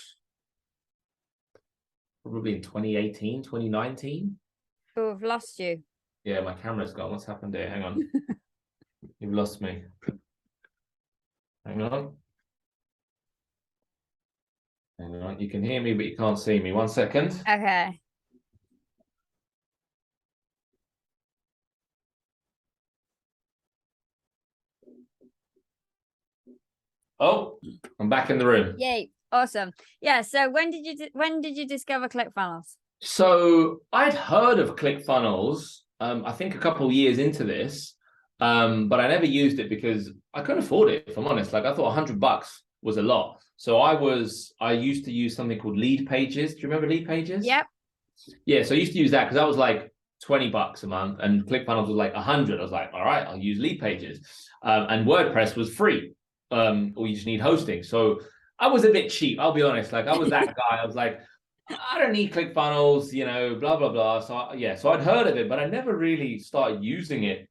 probably in 2018, 2019. Oh, I've lost you. Yeah, my camera's gone. What's happened here? Hang on. You've lost me. Hang on. Hang on. You can hear me, but you can't see me. 1 second. Okay. Oh, I'm back in the room. Yay. Awesome. Yeah. So when did you discover ClickFunnels? So I'd heard of ClickFunnels, I think a couple of years into this, but I never used it because I couldn't afford it, if I'm honest. Like, I thought $100 was a lot. So I used to use something called Lead Pages. Do you remember Lead Pages? Yep. Yeah, so I used to use that because that was like $20 a month, and ClickFunnels was like 100. I was like, all right, I'll use Lead Pages. And WordPress was free, or you just need hosting. So I was a bit cheap, I'll be honest. Like, I was that guy. I was like, I don't need ClickFunnels, blah, blah, blah. So I'd heard of it, but I never really started using it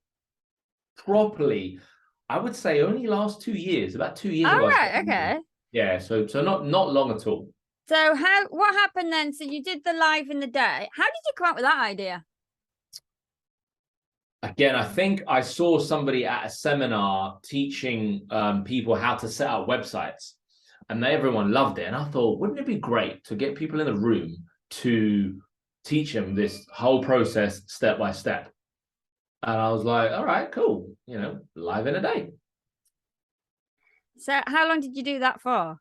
properly. I would say only last 2 years, about 2 years ago. All right, okay. Yeah, so not long at all. So what happened then? So you did the live in the day. How did you come up with that idea? Again, I think I saw somebody at a seminar teaching people how to set up websites, and everyone loved it. And I thought, wouldn't it be great to get people in the room to teach them this whole process step by step? And I was like, all right, cool. Live in a day. So how long did you do that for?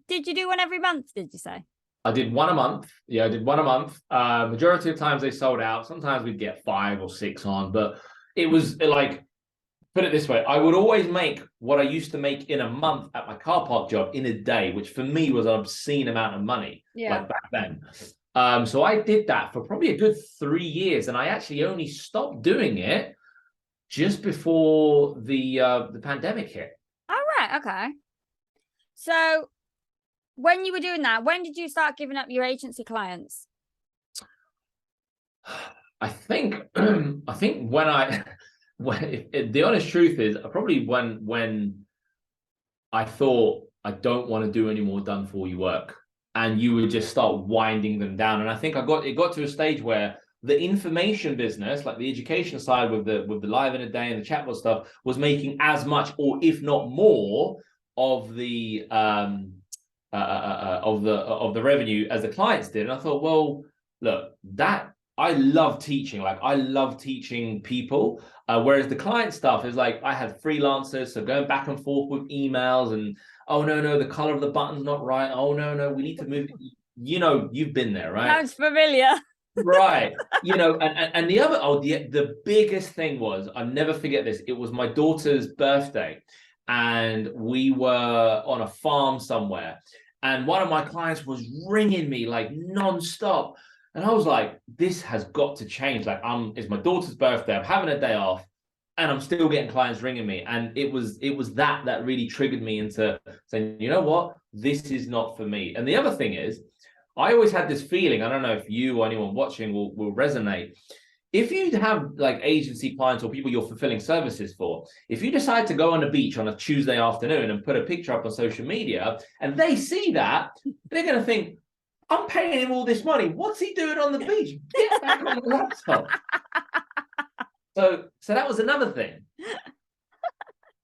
Did you do one every month, did you say? I did one a month. Yeah, I did one a month. Majority of times they sold out. Sometimes we'd get 5 or 6 on, but it was like, put it this way, I would always make what I used to make in a month at my car park job in a day, which for me was an obscene amount of money, like back then. So I did that for probably a good 3 years, and I actually only stopped doing it just before the pandemic hit. All right, okay. So when you were doing that, when did you start giving up your agency clients? I think when the honest truth is probably when I thought I don't want to do any more done for you work, and you would just start winding them down. And I think it got to a stage where the information business, like the education side with the live in a day and the chatbot stuff, was making as much or if not more of the revenue as the clients did. And I thought, well, look, that I love teaching. Like, I love teaching people. Whereas the client stuff is like, I had freelancers, so going back and forth with emails and, oh, no, the color of the button's not right. Oh, no, we need to move. You've been there, right? Sounds familiar. Right. And the other, the biggest thing was, I'll never forget this. It was my daughter's birthday, and we were on a farm somewhere, and one of my clients was ringing me like nonstop. And I was like, this has got to change. Like, it's my daughter's birthday, I'm having a day off, and I'm still getting clients ringing me. And it was that really triggered me into saying, you know what, this is not for me. And the other thing is, I always had this feeling, I don't know if you or anyone watching will resonate. If you have like agency clients or people you're fulfilling services for, if you decide to go on the beach on a Tuesday afternoon and put a picture up on social media, and they see that, they're going to think, I'm paying him all this money. What's he doing on the beach? Get back on the laptop. So that was another thing.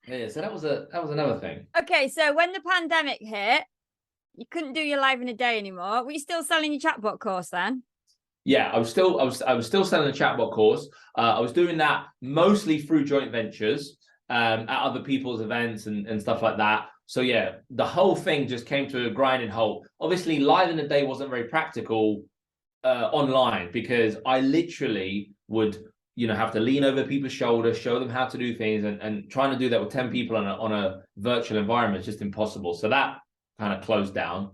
Yeah, so that was another thing. Okay, so when the pandemic hit, you couldn't do your live in a day anymore. Were you still selling your chatbot course then? Yeah, I was still selling the chatbot course. I was doing that mostly through joint ventures at other people's events and stuff like that. So yeah, the whole thing just came to a grinding halt. Obviously, live in the day wasn't very practical online, because I literally would, have to lean over people's shoulders, show them how to do things, and trying to do that with 10 people on a virtual environment is just impossible. So that kind of closed down.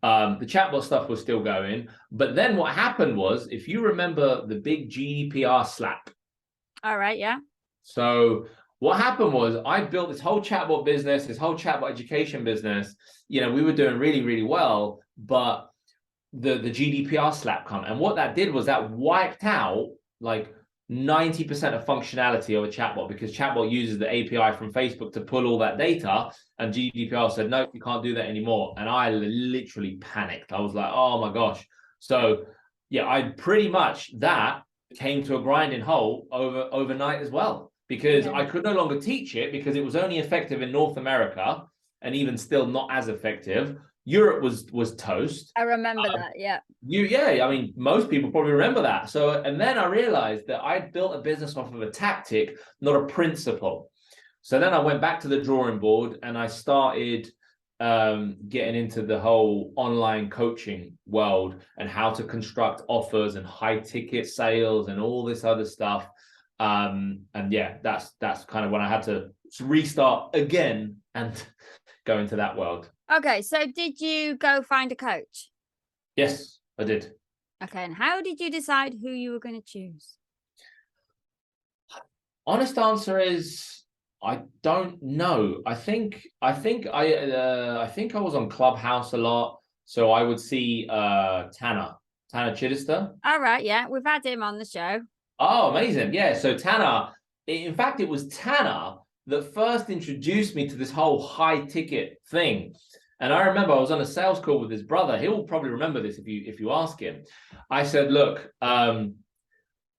The chatbot stuff was still going. But then what happened was, if you remember the big GDPR slap. All right, yeah. So what happened was, I built this whole chatbot business, this whole chatbot education business. We were doing really, really well, but the GDPR slap come. And what that did was that wiped out like 90% of functionality of a chatbot, because chatbot uses the API from Facebook to pull all that data, and GDPR said, no, you can't do that anymore. And I literally panicked. I was like, oh my gosh. So yeah, I pretty much, that came to a grinding halt overnight as well, because I could no longer teach it, because it was only effective in North America, and even still not as effective. Europe was toast. I remember that, yeah. I mean, most people probably remember that. So, and then I realized that I'd built a business off of a tactic, not a principle. So then I went back to the drawing board, and I started getting into the whole online coaching world, and how to construct offers and high ticket sales and all this other stuff. And yeah, that's kind of when I had to restart again and go into that world. Okay, so did you go find a coach? Yes, I did. Okay, and how did you decide who you were going to choose? Honest answer is, I don't know. I think I was on Clubhouse a lot, so I would see Tanner Chidester. All right, yeah, we've had him on the show. Oh, amazing! Yeah, so Tanner. In fact, it was Tanner that first introduced me to this whole high ticket thing. And I remember I was on a sales call with his brother. He'll probably remember this if you ask him. I said, look, I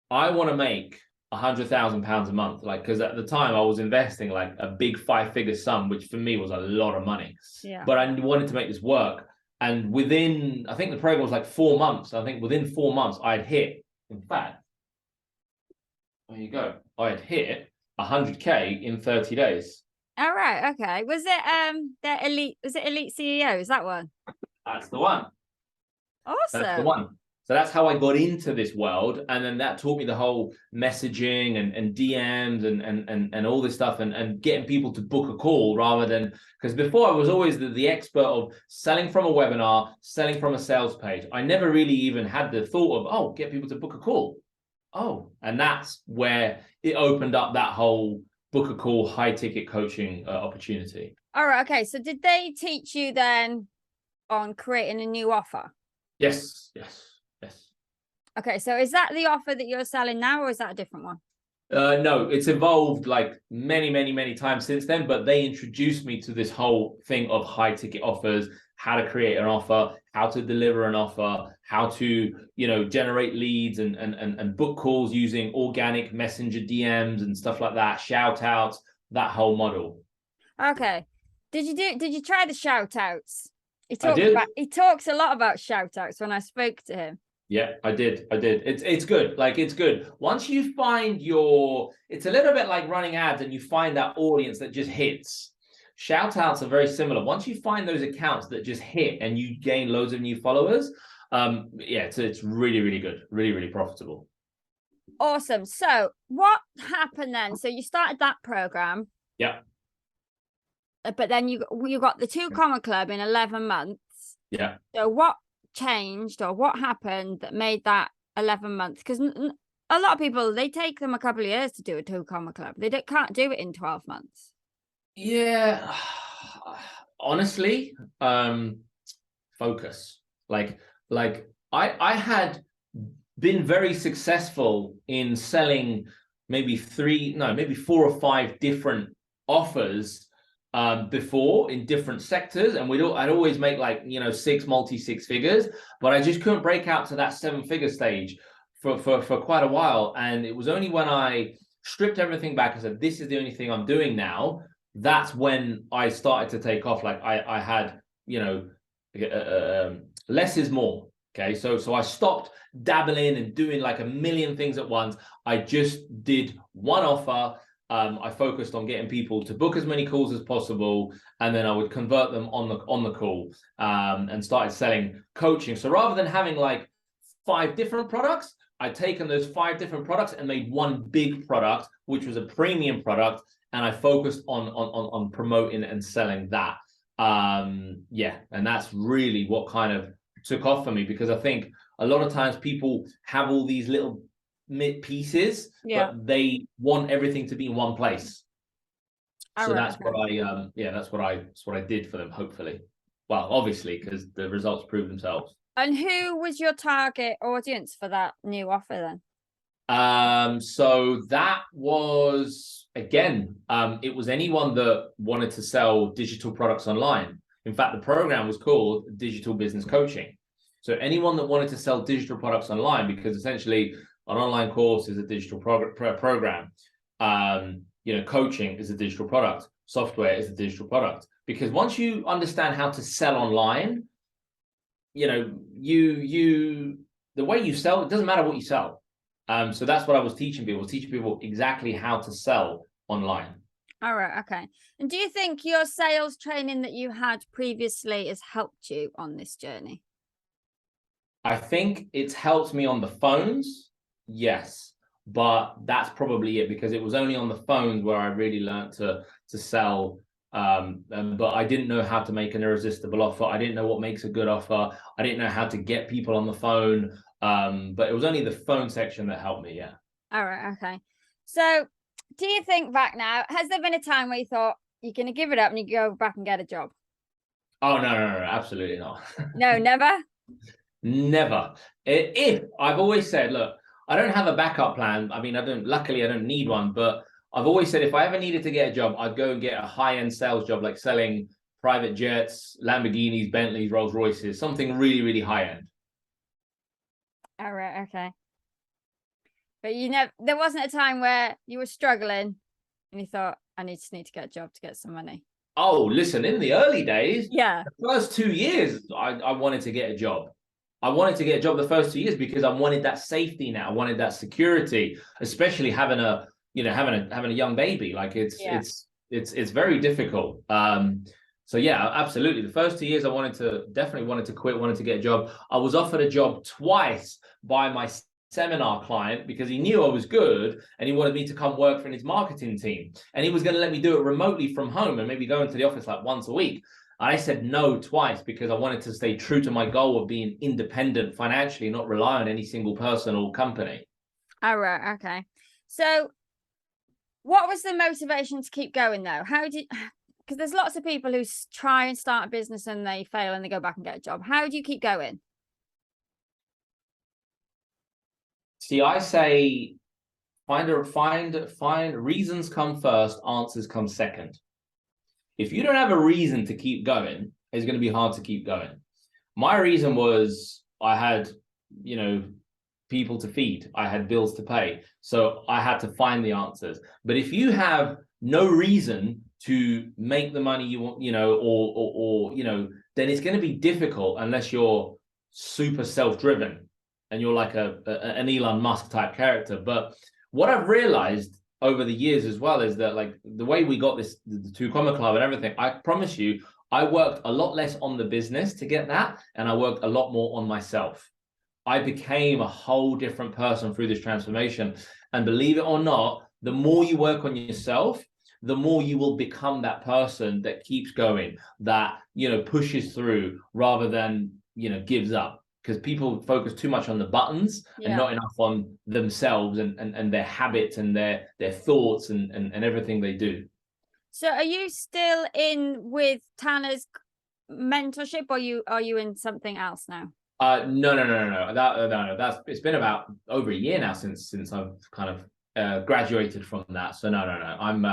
want to make £100,000 a month, because at the time I was investing like a big 5-figure sum, which for me was a lot of money. Yeah. But I wanted to make this work. And within, I think the program was like 4 months. I think within 4 months I'd hit, in fact, there you go. I had hit 100K in 30 days. All right, okay. Was it the elite? Was it Elite CEO? Is that one? That's the one. Awesome. That's the one. So that's how I got into this world, and then that taught me the whole messaging and DMs and all this stuff, and getting people to book a call, rather than, because before I was always the expert of selling from a webinar, selling from a sales page. I never really even had the thought of, get people to book a call. And that's where it opened up that whole book a call, high ticket coaching opportunity. All right. Okay. So did they teach you then on creating a new offer? Yes. Okay. So is that the offer that you're selling now, or is that a different one? No, it's evolved like many times since then, but they introduced me to this whole thing of high ticket offers, how to create an offer, how to deliver an offer, how to, generate leads and book calls using organic messenger DMs and stuff like that, shout outs, that whole model. Okay. Did you try the shout outs? He talks a lot about shout outs when I spoke to him. Yeah, I did. It's good. It's good. Once you find it's a little bit like running ads, and you find that audience that just hits. Shout outs are very similar. Once you find those accounts that just hit and you gain loads of new followers, it's really, really good. Really, really profitable. Awesome. So what happened then? So you started that program. Yeah. But then you got the 2 Comma Club in 11 months. Yeah. So what changed, or what happened that made that 11 months? Because a lot of people, they take them a couple of years to do a 2 Comma Club. They can't do it in 12 months. Yeah. Honestly, focus. I had been very successful in selling maybe 4 or 5 different offers before in different sectors, and I'd always make 6 figures, but I just couldn't break out to that 7-figure stage for quite a while. And it was only when I stripped everything back and said, this is the only thing I'm doing now, that's when I started to take off. I had less is more. Okay, so I stopped dabbling and doing a million things at once. I just did one offer. I focused on getting people to book as many calls as possible, and then I would convert them on the call, and started selling coaching. So rather than having 5 different products, I'd taken those 5 different products and made one big product, which was a premium product, and I focused on promoting and selling that. Yeah, and that's really what kind of took off for me, because I think a lot of times people have all these little pieces, but they want everything to be in one place. So that's what that's what I did for them, hopefully. Well, obviously, because the results prove themselves. And who was your target audience for that new offer then? So that was, again, it was anyone that wanted to sell digital products online. In fact, the program was called Digital Business Coaching. So anyone that wanted to sell digital products online, because essentially an online course is a digital program. You know, coaching is a digital product. Software is a digital product. Because once you understand how to sell online, you know, the way you sell, it doesn't matter what you sell. So that's what I was teaching people, exactly how to sell online. All right, okay. And do you think your sales training that you had previously has helped you on this journey? I think it's helped me on the phones, yes, but that's probably it, because it was only on the phones where I really learned to sell. But I didn't know how to make an irresistible offer. I didn't know what makes a good offer. I didn't know how to get people on the phone. But it was only the phone section that helped me. Yeah. All right. Okay. So do you think back now, has there been a time where you thought you're going to give it up and you go back and get a job? Oh, no, absolutely not. No, never? Never. If I've always said, look, I don't have a backup plan. I mean, luckily I don't need one, but I've always said if I ever needed to get a job, I'd go and get a high-end sales job, like selling private jets, Lamborghinis, Bentleys, Rolls Royces, something really, really high-end. All right, okay. But there wasn't a time where you were struggling and you thought, I just need to get a job to get some money. Oh, listen, in the early days, the first 2 years, I wanted to get a job. I wanted to get a job the first 2 years because I wanted that safety net. I wanted that security, especially having a young baby. Like it's very difficult. So yeah, absolutely. The first 2 years, I definitely wanted to quit, wanted to get a job. I was offered a job twice by my seminar client because he knew I was good and he wanted me to come work for his marketing team. And he was going to let me do it remotely from home and maybe go into the office like once a week. I said no twice because I wanted to stay true to my goal of being independent financially, not rely on any single person or company. All right. Okay. So what was the motivation to keep going though? Because there's lots of people who try and start a business and they fail and they go back and get a job. How do you keep going? See, I say find reasons come first, answers come second. If you don't have a reason to keep going, it's going to be hard to keep going. My reason was I had, people to feed. I had bills to pay. So I had to find the answers. But if you have no reason to make the money you want, then it's going to be difficult unless you're super self-driven and you're like an Elon Musk type character. But what I've realized over the years as well is that, like, the way we got the 2 Comma Club and everything, I promise you, I worked a lot less on the business to get that, and I worked a lot more on myself. I became a whole different person through this transformation. And believe it or not, the more you work on yourself, the more you will become that person that keeps going, that, pushes through rather than, gives up. Because people focus too much on the buttons and not enough on themselves and their habits and their thoughts and everything they do. So are you still in with Tanner's mentorship, or are you in something else now? No. It's been about over a year now since I've kind of graduated from that. So no. I'm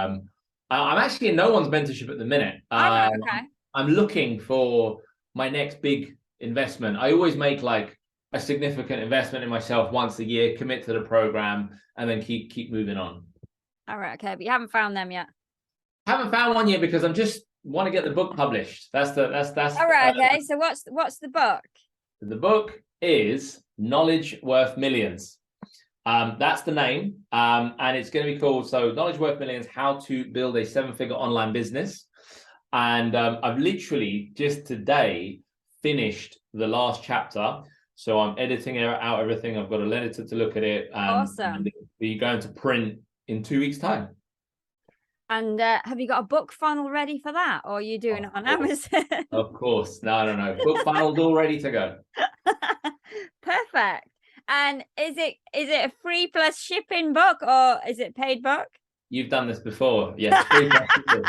actually in no one's mentorship at the minute. Okay. I'm looking for my next big investment. I always make like a significant investment in myself once a year, commit to the program, and then keep moving on. All right, okay, but you haven't found them yet. Haven't found one yet because I'm just want to get the book published. That's all right. Okay, so what's the book? The book is Knowledge Worth Millions. That's the name, and it's going to be called Knowledge Worth Millions: How to Build a 7-Figure Online Business. And I've literally just today finished the last chapter. So I'm editing out everything. I've got an editor to look at it, and Awesome. we're going to print in 2 weeks' time. And have you got a book funnel ready for that, or are you doing it on Amazon? Of course. No. Book funnel's all ready to go. Perfect. And is it a free plus shipping book, or is it paid book? You've done this before. Yes, free plus shipping.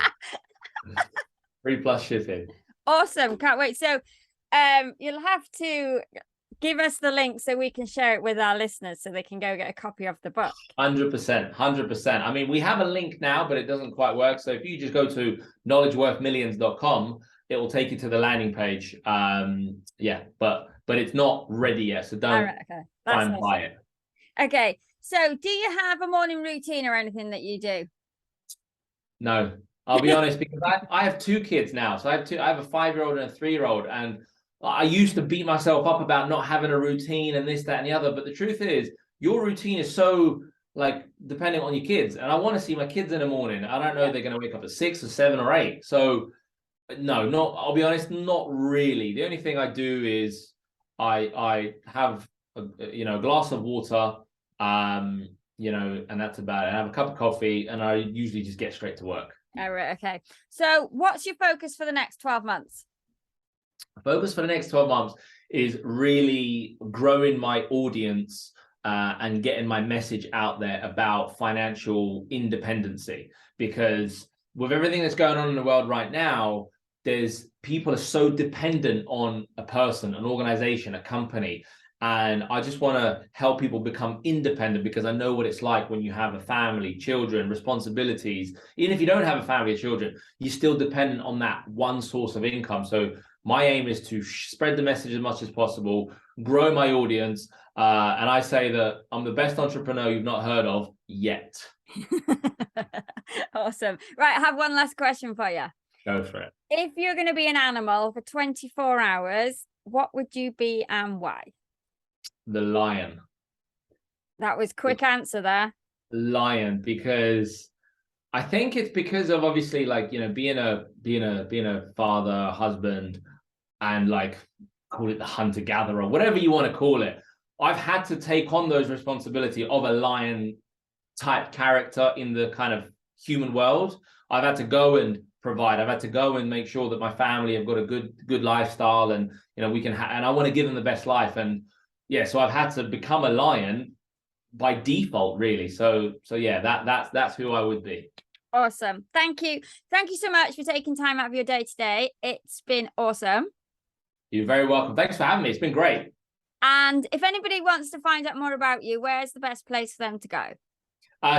Free plus shipping. Awesome. Can't wait. So you'll have to give us the link so we can share it with our listeners so they can go get a copy of the book. 100%. I mean, we have a link now, but it doesn't quite work. So if you just go to knowledgeworthmillions.com, it will take you to the landing page. Yeah, but it's not ready yet. So don't try and buy it. Okay. So do you have a morning routine or anything that you do? No, I'll be honest, because I have 2 kids now. So I have a 5-year-old and a 3-year-old, and I used to beat myself up about not having a routine and this, that, and the other. But the truth is, your routine is so like depending on your kids. And I want to see my kids in the morning. I don't know if they're going to wake up at 6 or 7 or 8. So no, I'll be honest, not really. The only thing I do is I have a glass of water, and that's about it. I have a cup of coffee, and I usually just get straight to work. All right. Okay. So what's your focus for the next 12 months? Focus for the next 12 months is really growing my audience and getting my message out there about financial independency, because with everything that's going on in the world right now, people are so dependent on a person, an organization, a company. And I just want to help people become independent, because I know what it's like when you have a family, children, responsibilities. Even if you don't have a family or children, you're still dependent on that one source of income. So my aim is to spread the message as much as possible, grow my audience. And I say that I'm the best entrepreneur you've not heard of yet. Awesome. Right. I have one last question for you. Go for it. If you're going to be an animal for 24 hours, what would you be and why? The lion. That was quick answer there. Lion, because I think it's because of obviously being a father, husband, and call it the hunter gatherer, whatever you want to call it. I've had to take on those responsibility of a lion type character in the kind of human world. I've had to go and provide. I've had to go and make sure that my family have got a good lifestyle, and we can and I want to give them the best life. And yeah, so I've had to become a lion by default, really. So yeah, that's who I would be. Awesome. Thank you so much for taking time out of your day today. It's been awesome. You're very welcome. Thanks for having me. It's been great. And if anybody wants to find out more about you, where's the best place for them to go?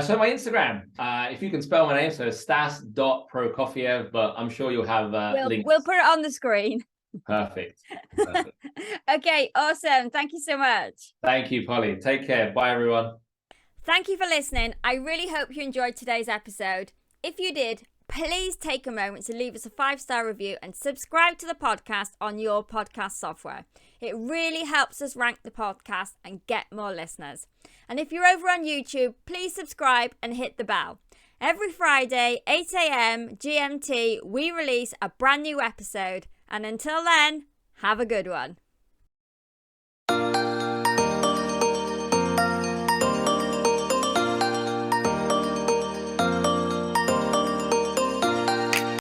So my Instagram, if you can spell my name, so Stas.Prokofiev, but I'm sure you'll have links. We'll put it on the screen. Perfect. Okay, awesome. Thank you so much. Thank you, Polly. Take care. Bye, everyone. Thank you for listening. I really hope you enjoyed today's episode. If you did, please take a moment to leave us a 5-star review and subscribe to the podcast on your podcast software. It really helps us rank the podcast and get more listeners. And if you're over on YouTube, please subscribe and hit the bell. Every Friday, 8 a.m. GMT, we release a brand new episode. And until then, have a good one.